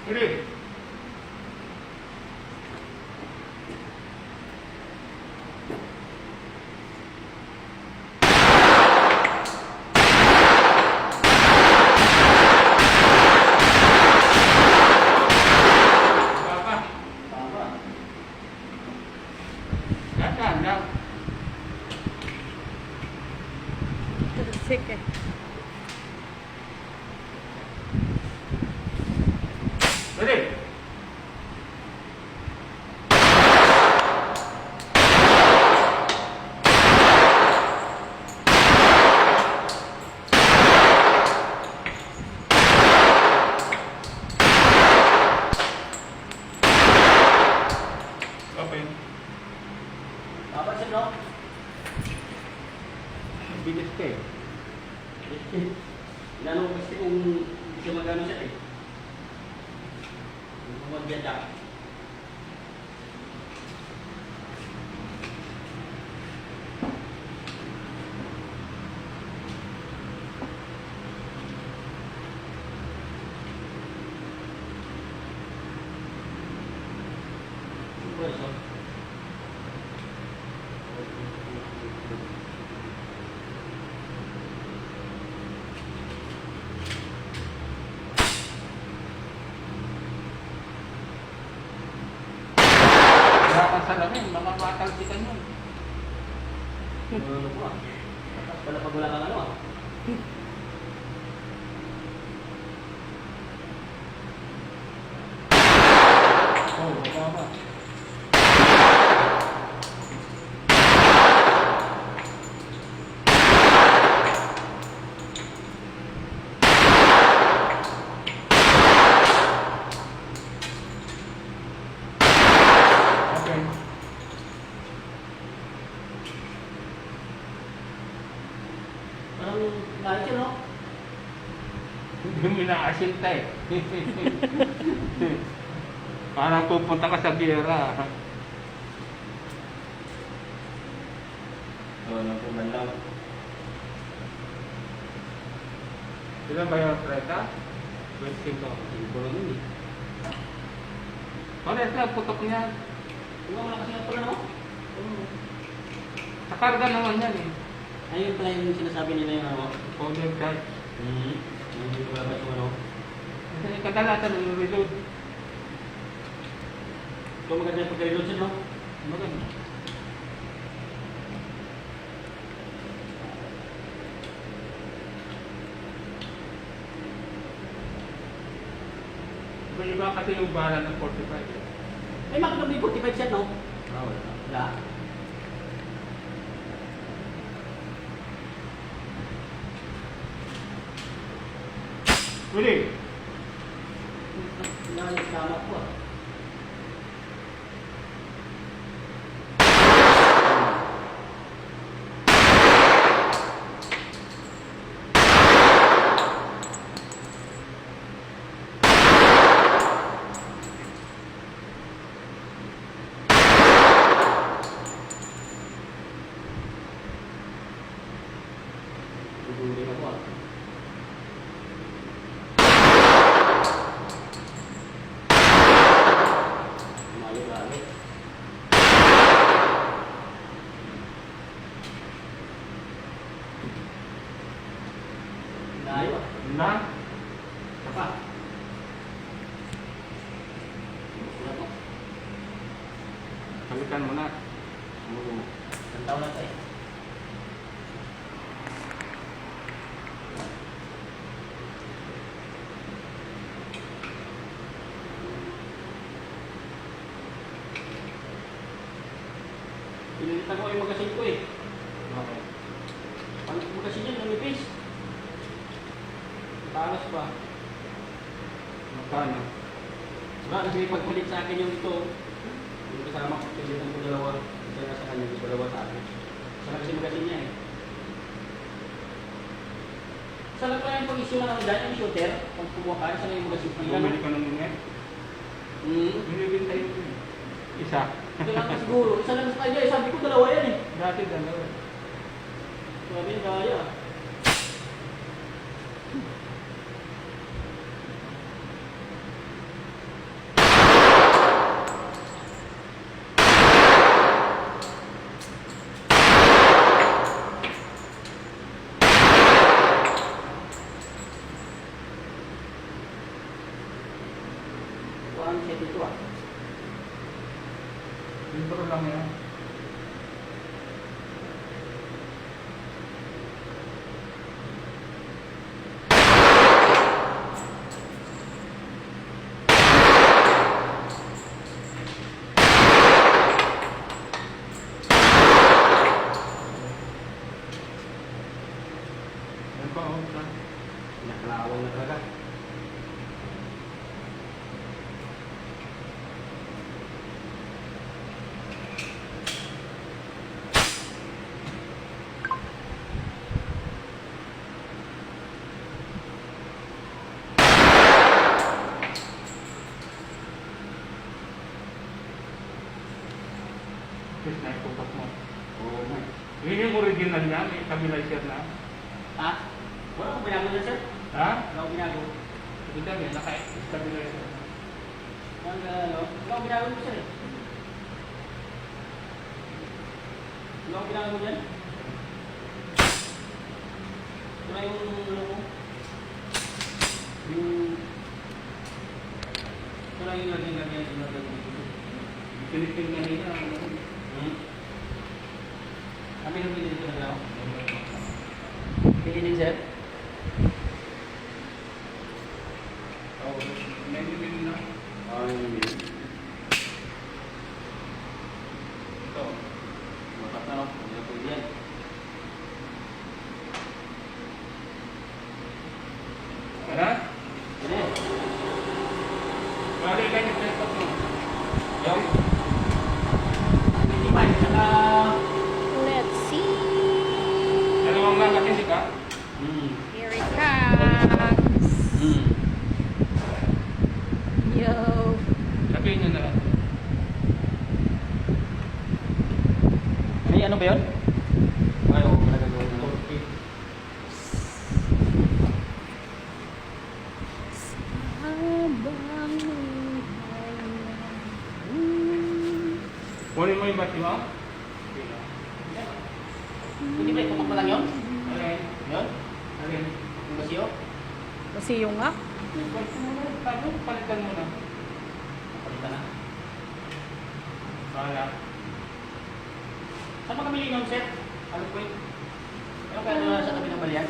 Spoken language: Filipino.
Ready? Sige. Ready? Open. Dapat siya, no? Bilis ka eh. Inano ko kasi kung hindi siya magano siya eh. Kung magbiyadak. Wala kang salamin, mga matalsikan yun. Ano po ah. Tapos pala pag wala kang ano ah. Oh, tama. Okay. Parang lahat siya, no? Hindi mo inaasinta eh. Parang pupunta ka sa biyera. Oo, napunan lang. Ilan ba yung preta? 25. Siguro yun eh. Ano ito, putok niya. Kung wala kasi nga pala, no? Sa karga naman yan eh. Ayun pala yung sinasabi nila yung ano. Powder charge. Yung hindi ko labas yung ano. Kasi kadalasan nag-reload. Ito maganda yung pagka-reload siya, no? Maganda. Iba kasi yung bala ng 45. May makina may 45 siya, no? Wala. Wala. Uli! Nakalisama ko ah. Guguling ako ah. Lalo. Layo ah. Na? Apa? Wala po. Balikan mo na. Isang taon na tayo. Pinilitan ko yung magasin ko eh. Okay. Ano yung magasin yan? Namipis. Talas pa. Magkano? Diba, nagpagpalit sa akin yung ito. Yung kasama ko, pinilitan ko dalawa. Isa na sa kanya, dalawa sa akin. Isa na kasi magasin niya eh. Isa lang pala yung pag-issue na ng dyan, yung shooter. Pag kumuha ka, isa na yung magasin ko. Bumili ka ng mga? Binibinta yun. Isa. Ito lang ka siguro. Isa lang sa kanya eh. Sabi ko dalawa yan eh. Dati dalawa. Sabi niya, kaya. set ito ah. Intro lang yan. Yan pa, oh. Nakalawang na talaga. Yes, naikutok mo. Oo nga. Yun yung original niya, may stabilizer na. Ha? Wala akong binago na sir. Ha? Wala akong binago. Ito dami, naka-stabilizer. Wala akong binago na sir. Wala akong binago dyan. Wala yung ano ko. Wala yung lagyan. Pinitin nga nila. Kami nang pinili ko na lang. Pinili sir? Oo, may bibili na. Ito. Matak na lang. Hindi na pwede yan. Ano? Pwede. Bali ka yung laptop mo. Yung? Hindi pa. Saka... Let's see. Dalawang lang kasi, di ba? Here it comes. Yo. Sabihin nyo na lang. May ano ba yun? Ayaw ko na gagawin na. Habang buhay na. Kunin mo yung bati mo. Hindi ba itutok na lang yun? Alin? Yun? Alin? Yung basiyo? Kasi yung nga. Palitan mo na. Palitan na. Bahala. Saan ba kami linom, sir? Ano po yun? Ano kaya na sa kami ng balian?